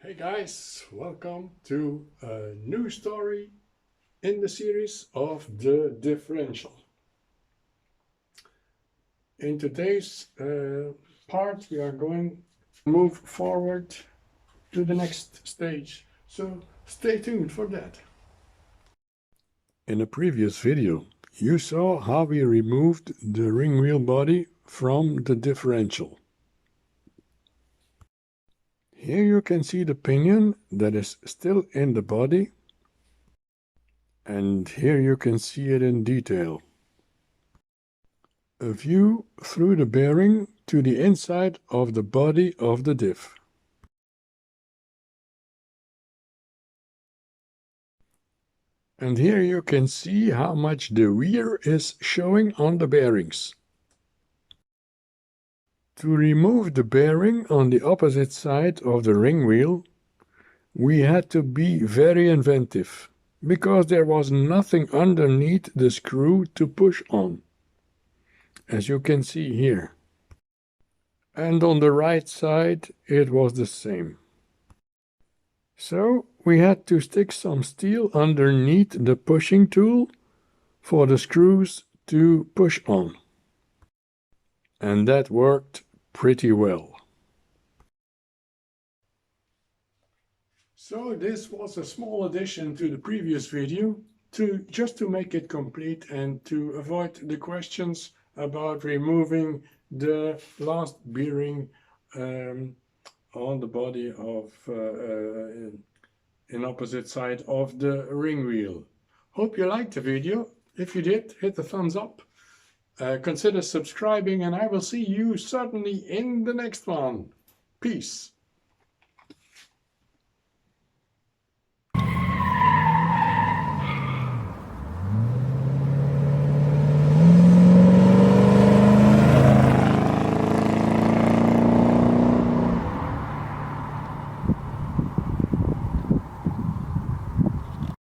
Hey guys, welcome to a new story in the series of the differential. In today's part we are going to move forward to the next stage, so stay tuned for that. In a previous video you saw how we removed the ring wheel body from the differential. Here you can see the pinion that is still in the body, and here you can see it in detail. A view through the bearing to the inside of the body of the diff. And here you can see how much the wear is showing on the bearings. To remove the bearing on the opposite side of the ring wheel, we had to be very inventive, because there was nothing underneath the screw to push on, as you can see here. And on the right side it was the same. So we had to stick some steel underneath the pushing tool for the screws to push on. And that worked pretty well. So this was a small addition to the previous video, just to make it complete and to avoid the questions about removing the last bearing on the body of in opposite side of the ring wheel. Hope you liked the video. If you did, hit the thumbs up. Consider subscribing, and I will see you certainly in the next one. Peace.